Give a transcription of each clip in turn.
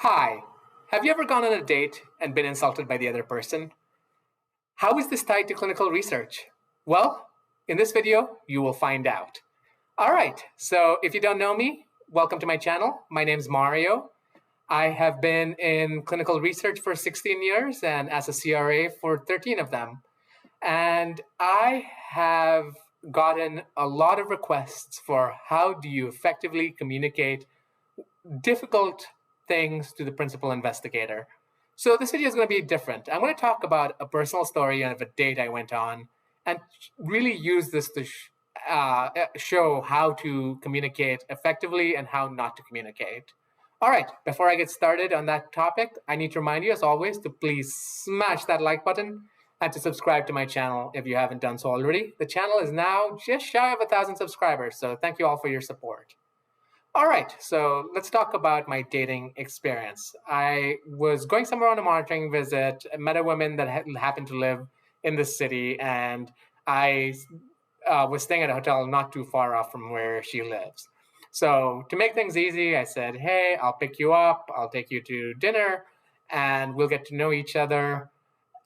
Hi, have you ever gone on a date and been insulted by the other person? How is this tied to clinical research? Well, in this video, you will find out. All right, so if you don't know me, welcome to my channel. My name's Mario. I have been in clinical research for 16 years and as a CRA for 13 of them. And I have gotten a lot of requests for how do you effectively communicate difficult things to the principal investigator. So this video is going to be different. I'm going to talk about a personal story of a date I went on and really use this to show how to communicate effectively and how not to communicate. All right, before I get started on that topic, I need to remind you, as always, to please smash that like button and to subscribe to my channel if you haven't done so already. The channel is now just shy of 1,000 subscribers, so thank you all for your support. All right, so let's talk about my dating experience. I was going somewhere on a monitoring visit, met a woman that happened to live in the city, and I was staying at a hotel not too far off from where she lives. So to make things easy, I said, hey, I'll pick you up, I'll take you to dinner, and we'll get to know each other.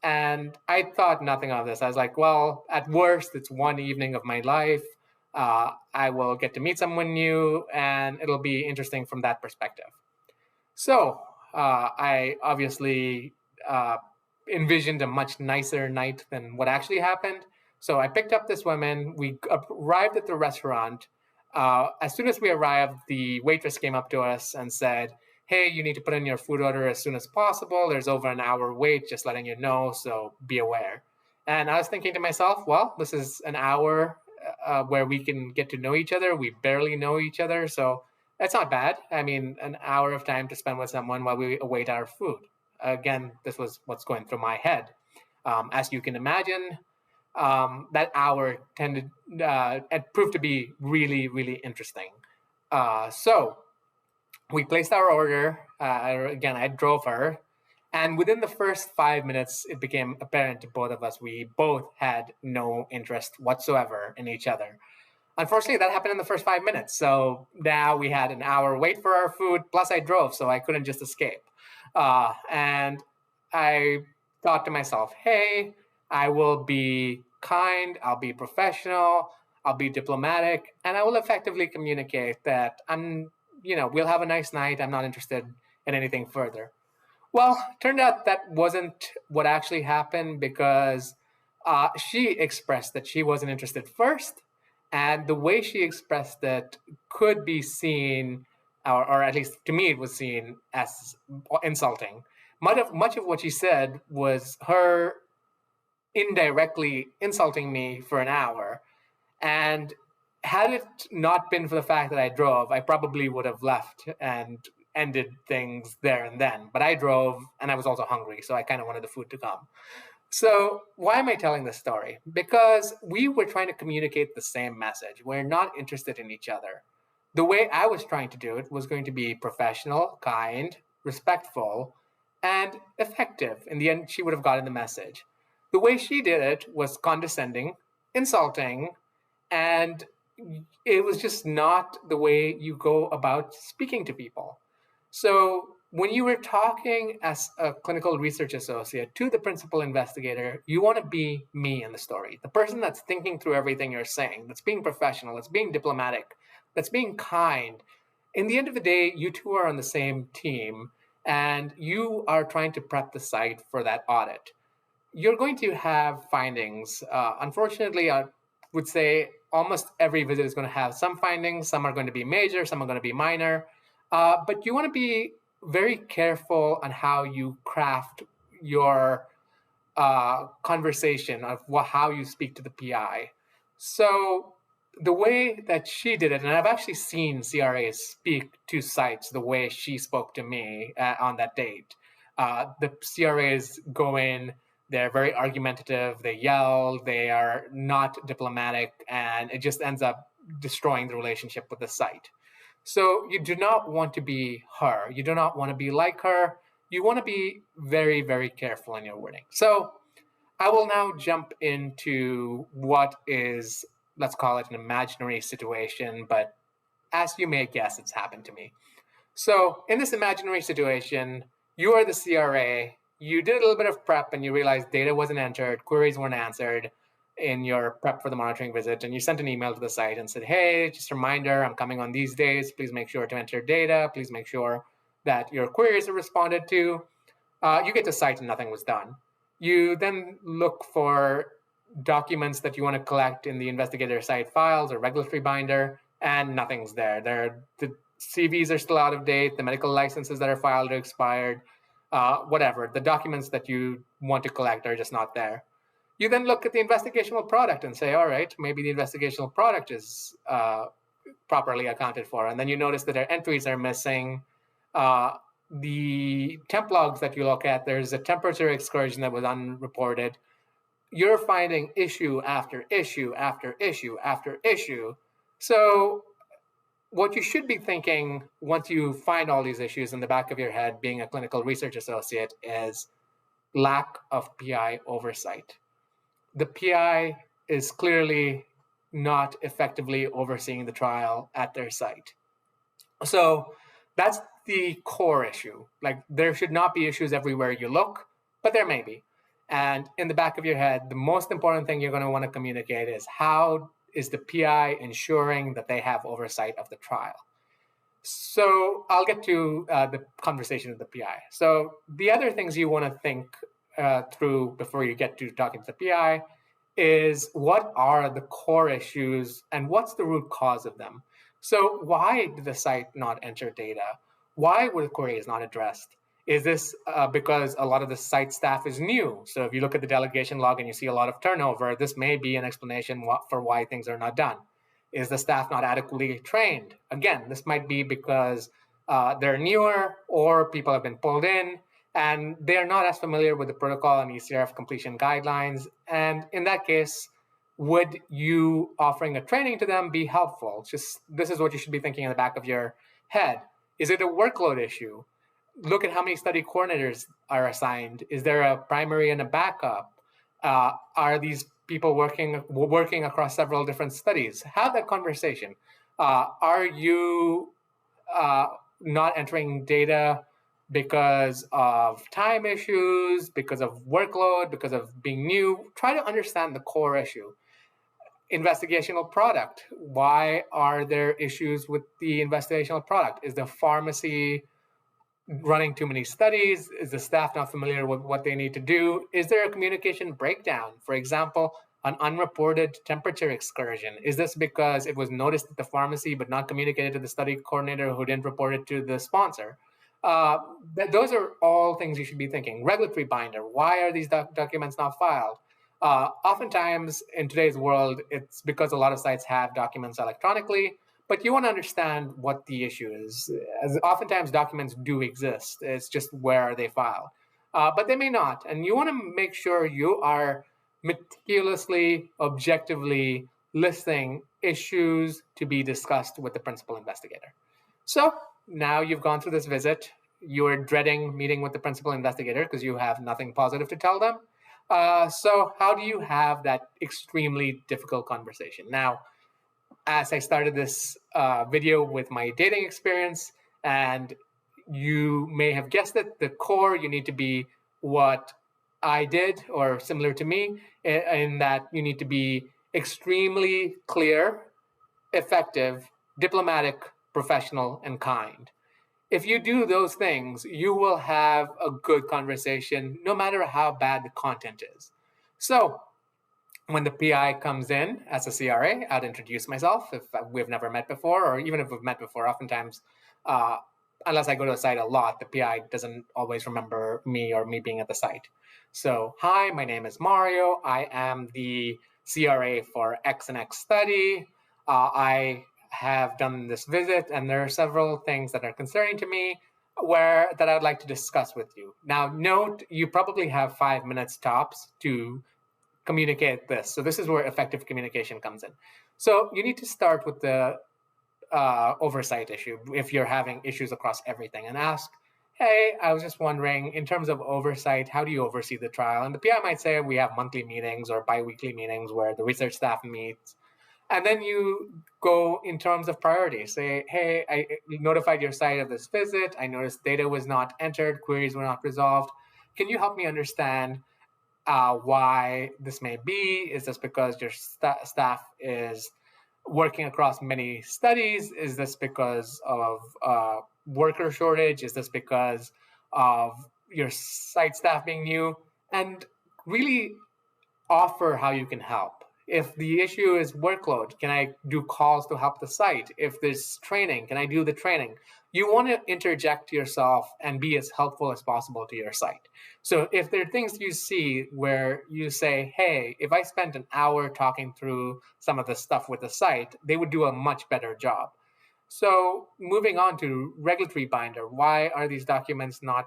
And I thought nothing of this. I was like, well, at worst, it's one evening of my life. I will get to meet someone new, and it'll be interesting from that perspective. So I obviously envisioned a much nicer night than what actually happened. So I picked up this woman. We arrived at the restaurant. As soon as we arrived, the waitress came up to us and said, hey, you need to put in your food order as soon as possible. There's over an hour wait, just letting you know, so be aware. And I was thinking to myself, well, this is an hour where we can get to know each other. We barely know each other, so that's not bad. I mean, an hour of time to spend with someone while we await our food. Again, this was what's going through my head. As you can imagine, that hour it proved to be really, really interesting. So we placed our order. Again, I drove her. And within the first 5 minutes, it became apparent to both of us we both had no interest whatsoever in each other. Unfortunately, that happened in the first 5 minutes. So now we had an hour wait for our food, plus I drove, so I couldn't just escape. And I thought to myself, hey, I will be kind, I'll be professional, I'll be diplomatic, and I will effectively communicate that we'll have a nice night. I'm not interested in anything further. Well, turned out that wasn't what actually happened because she expressed that she wasn't interested first, and the way she expressed it could be seen, or at least to me, it was seen as insulting. Much of what she said was her indirectly insulting me for an hour, and had it not been for the fact that I drove, I probably would have left and ended things there and then. But I drove, and I was also hungry, so I kind of wanted the food to come. So why am I telling this story? Because we were trying to communicate the same message. We're not interested in each other. The way I was trying to do it was going to be professional, kind, respectful, and effective. In the end, she would have gotten the message. The way she did it was condescending, insulting, and it was just not the way you go about speaking to people. So when you were talking as a clinical research associate to the principal investigator, you want to be me in the story, the person that's thinking through everything you're saying, that's being professional, that's being diplomatic, that's being kind. In the end of the day, you two are on the same team, and you are trying to prep the site for that audit. You're going to have findings. Unfortunately, I would say almost every visit is going to have some findings. Some are going to be major, some are going to be minor. But you want to be very careful on how you craft your conversation of how you speak to the PI. So the way that she did it, and I've actually seen CRAs speak to sites the way she spoke to me on that date. The CRAs go in, they're very argumentative, they yell, they are not diplomatic, and it just ends up destroying the relationship with the site. So you do not want to be her. You do not want to be like her. You want to be very, very careful in your wording. So I will now jump into what is, let's call it an imaginary situation, but as you may guess, it's happened to me. So in this imaginary situation, you are the CRA, you did a little bit of prep and you realized data wasn't entered, queries weren't answered in your prep for the monitoring visit, and you sent an email to the site and said, hey, just a reminder, I'm coming on these days, please make sure to enter data, please make sure that your queries are responded to. You get to site and nothing was done. You then look for documents that you want to collect in the investigator site files or regulatory binder, and nothing's there. The CVs are still out of date, the medical licenses that are filed are expired, whatever. The documents that you want to collect are just not there. You then look at the investigational product and say, all right, maybe the investigational product is properly accounted for. And then you notice that their entries are missing. The temp logs that you look at, there's a temperature excursion that was unreported. You're finding issue after issue after issue after issue. So what you should be thinking once you find all these issues in the back of your head, being a clinical research associate, is lack of PI oversight. The PI is clearly not effectively overseeing the trial at their site. So that's the core issue. Like, there should not be issues everywhere you look, but there may be. And in the back of your head, the most important thing you're going to want to communicate is how is the PI ensuring that they have oversight of the trial. So I'll get to the conversation with the PI. So the other things you want to think through before you get to talking to the PI is, what are the core issues and what's the root cause of them? So why did the site not enter data? Why were the queries not addressed? Is this because a lot of the site staff is new? So if you look at the delegation log and you see a lot of turnover, this may be an explanation for why things are not done. Is the staff not adequately trained? Again, this might be because they're newer, or people have been pulled in and they are not as familiar with the protocol and ECRF completion guidelines. And in that case, would you offering a training to them be helpful? This is what you should be thinking in the back of your head. Is it a workload issue? Look at how many study coordinators are assigned. Is there a primary and a backup? Are these people working across several different studies? Have that conversation. Are you not entering data because of time issues, because of workload, because of being new? Try to understand the core issue. Investigational product. Why are there issues with the investigational product? Is the pharmacy running too many studies? Is the staff not familiar with what they need to do? Is there a communication breakdown? For example, an unreported temperature excursion. Is this because it was noticed at the pharmacy but not communicated to the study coordinator who didn't report it to the sponsor? Those are all things you should be thinking. Regulatory binder. Why are these documents not filed? Oftentimes in today's world, it's because a lot of sites have documents electronically, but you want to understand what the issue is. As oftentimes documents do exist, it's just where are they filed. But they may not, and you want to make sure you are meticulously, objectively listing issues to be discussed with the principal investigator. So now you've gone through this visit, you are dreading meeting with the principal investigator because you have nothing positive to tell them. So how do you have that extremely difficult conversation? Now, as I started this video with my dating experience, and you may have guessed it, the core, you need to be what I did or similar to me, in that you need to be extremely clear, effective, diplomatic, professional, and kind. If you do those things, you will have a good conversation, no matter how bad the content is. So when the PI comes in as a CRA, I'd introduce myself if we've never met before, or even if we've met before. Oftentimes, unless I go to a site a lot, the PI doesn't always remember me or me being at the site. So, hi, my name is Mario. I am the CRA for X and X study. I have done this visit, and there are several things that are concerning to me that I'd like to discuss with you. Now, note, you probably have 5 minutes tops to communicate this. So this is where effective communication comes in. So you need to start with the oversight issue if you're having issues across everything, and ask, hey, I was just wondering, in terms of oversight, how do you oversee the trial? And the PI might say, we have monthly meetings or bi-weekly meetings where the research staff meets. And then you go in terms of priority. Say, hey, I notified your site of this visit. I noticed data was not entered, queries were not resolved. Can you help me understand why this may be? Is this because your staff is working across many studies? Is this because of worker shortage? Is this because of your site staff being new? And really offer how you can help. If the issue is workload, can I do calls to help the site? If there's training, can I do the training? You want to interject yourself and be as helpful as possible to your site. So if there are things you see where you say, hey, if I spent an hour talking through some of the stuff with the site, they would do a much better job. So moving on to regulatory binder, why are these documents not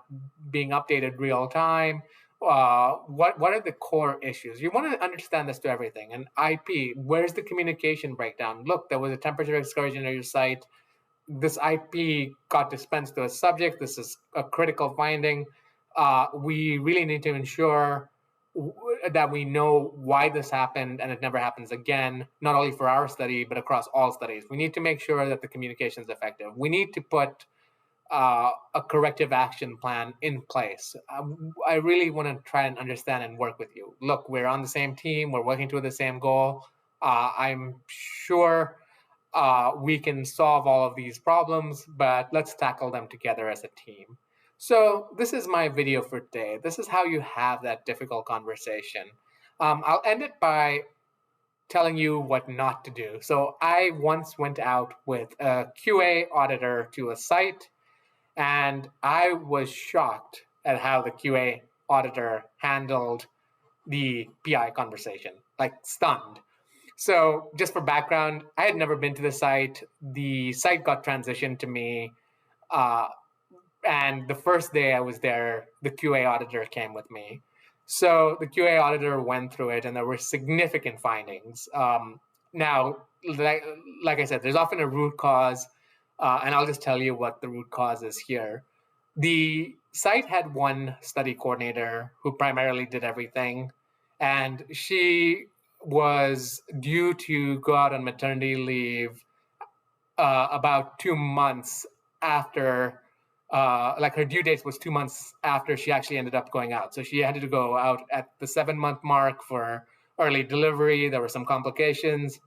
being updated real time? What are the core issues? You want to understand this to everything. And IP, where's the communication breakdown? Look, there was a temperature excursion at your site. This IP got dispensed to a subject. This is a critical finding. We really need to ensure that we know why this happened and it never happens again, not only for our study, but across all studies. We need to make sure that the communication is effective. We need to put a corrective action plan in place. I really want to try and understand and work with you. Look, we're on the same team. We're working toward the same goal. I'm sure we can solve all of these problems, but let's tackle them together as a team. So this is my video for today. This is how you have that difficult conversation. I'll end it by telling you what not to do. So I once went out with a QA auditor to a site, and I was shocked at how the QA auditor handled the PI conversation, like stunned. So just for background, I had never been to the site. The site got transitioned to me. And the first day I was there, the QA auditor came with me. So the QA auditor went through it, and there were significant findings. Now, like I said, there's often a root cause, and I'll just tell you what the root cause is here. The site had one study coordinator who primarily did everything, and she was due to go out on maternity leave about 2 months after, like her due date was 2 months after she actually ended up going out. So she had to go out at the 7-month mark for early delivery. There were some complications,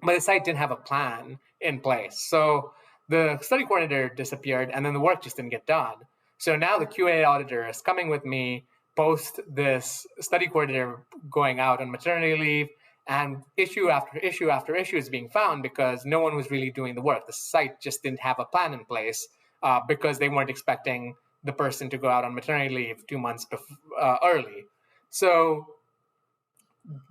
but the site didn't have a plan in place. So the study coordinator disappeared, and then the work just didn't get done. So now the QA auditor is coming with me post this study coordinator going out on maternity leave, and issue after issue after issue is being found because no one was really doing the work. The site just didn't have a plan in place because they weren't expecting the person to go out on maternity leave 2 months early. So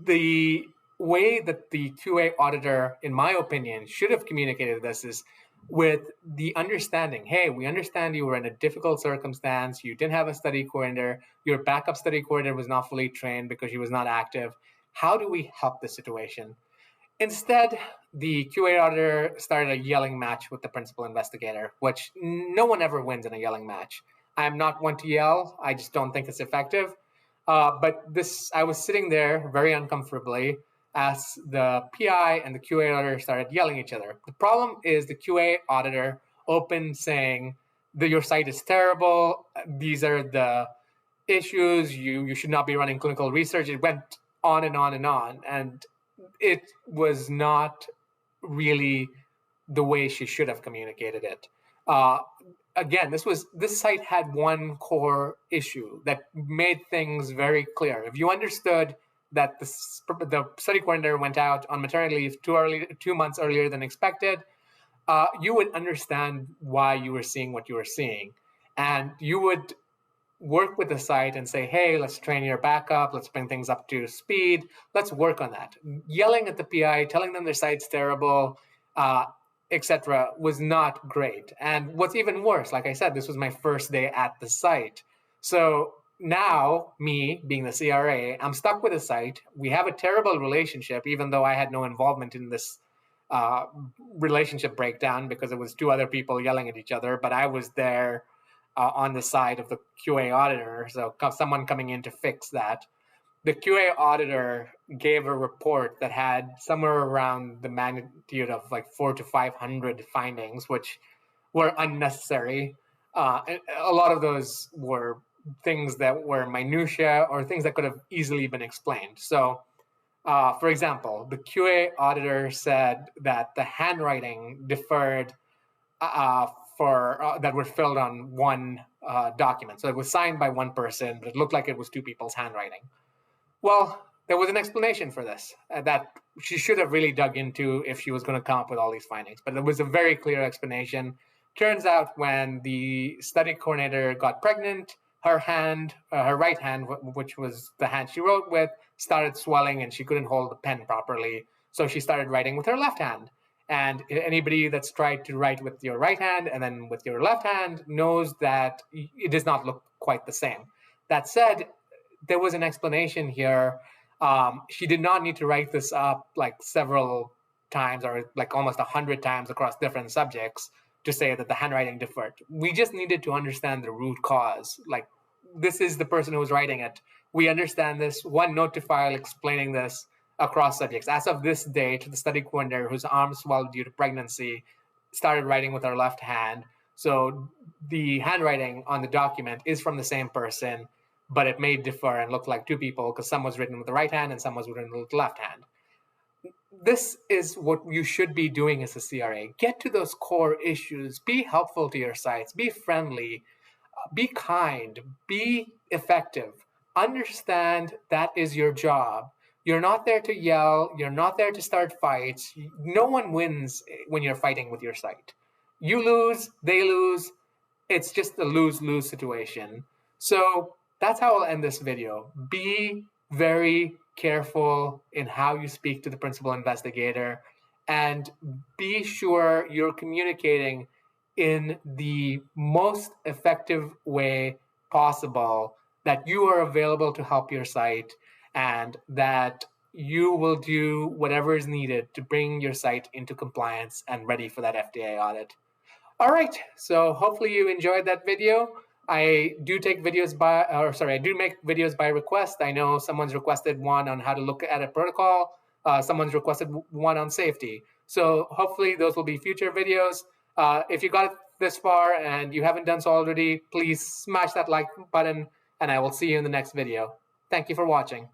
the way that the QA auditor, in my opinion, should have communicated this is with the understanding, hey, we understand you were in a difficult circumstance. You didn't have a study coordinator. Your backup study coordinator was not fully trained because she was not active. How do we help the situation? Instead, the QA auditor started a yelling match with the principal investigator, which no one ever wins in a yelling match. I'm not one to yell. I just don't think it's effective. But I was sitting there very uncomfortably as the PI and the QA auditor started yelling at each other. The problem is the QA auditor opened saying that your site is terrible. These are the issues. You should not be running clinical research. It went on and on and on. And it was not really the way she should have communicated it. Again, this site had one core issue that made things very clear. If you understood that the study coordinator went out on maternity leave 2 months earlier than expected, you would understand why you were seeing what you were seeing. And you would work with the site and say, hey, let's train your backup, let's bring things up to speed, let's work on that. Yelling at the PI, telling them their site's terrible, etc., was not great. And what's even worse, like I said, this was my first day at the site. So now, me being the CRA, I'm stuck with the site. We have a terrible relationship, even though I had no involvement in this relationship breakdown because it was two other people yelling at each other, but I was there on the side of the QA auditor, so someone coming in to fix that. the QA auditor gave a report that had somewhere around the magnitude of like 400 to 500 findings, which were unnecessary. A lot of those were things that were minutia or things that could have easily been explained. So, for example, the QA auditor said that the handwriting differed that were filled on one document. So it was signed by one person, but it looked like it was two people's handwriting. Well, there was an explanation for this that she should have really dug into if she was going to come up with all these findings. But there was a very clear explanation. Turns out when the study coordinator got pregnant, her hand, her right hand, which was the hand she wrote with, started swelling and she couldn't hold the pen properly. So she started writing with her left hand. And anybody that's tried to write with your right hand and then with your left hand knows that it does not look quite the same. That said, there was an explanation here. She did not need to write this up like several times or like almost 100 times across different subjects to say that the handwriting differed. We just needed to understand the root cause. Like, this is the person who was writing it. We understand this. One note to file explaining this across subjects. As of this date, the study coordinator, whose arm swelled due to pregnancy, started writing with her left hand. So the handwriting on the document is from the same person, but it may differ and look like two people because some was written with the right hand and some was written with the left hand. This is what you should be doing as a CRA. Get to those core issues. Be helpful to your sites. Be friendly. Be kind. Be effective. Understand that is your job. You're not there to yell. You're not there to start fights. No one wins when you're fighting with your site. You lose, they lose. It's just a lose-lose situation. So that's how I'll end this video. Be very careful in how you speak to the principal investigator, and be sure you're communicating in the most effective way possible, that you are available to help your site, and that you will do whatever is needed to bring your site into compliance and ready for that FDA audit. All right, so hopefully you enjoyed that video. I do make videos by request. I know someone's requested one on how to look at a protocol. Someone's requested one on safety. So hopefully those will be future videos. If you got it this far and you haven't done so already, please smash that like button, and I will see you in the next video. Thank you for watching.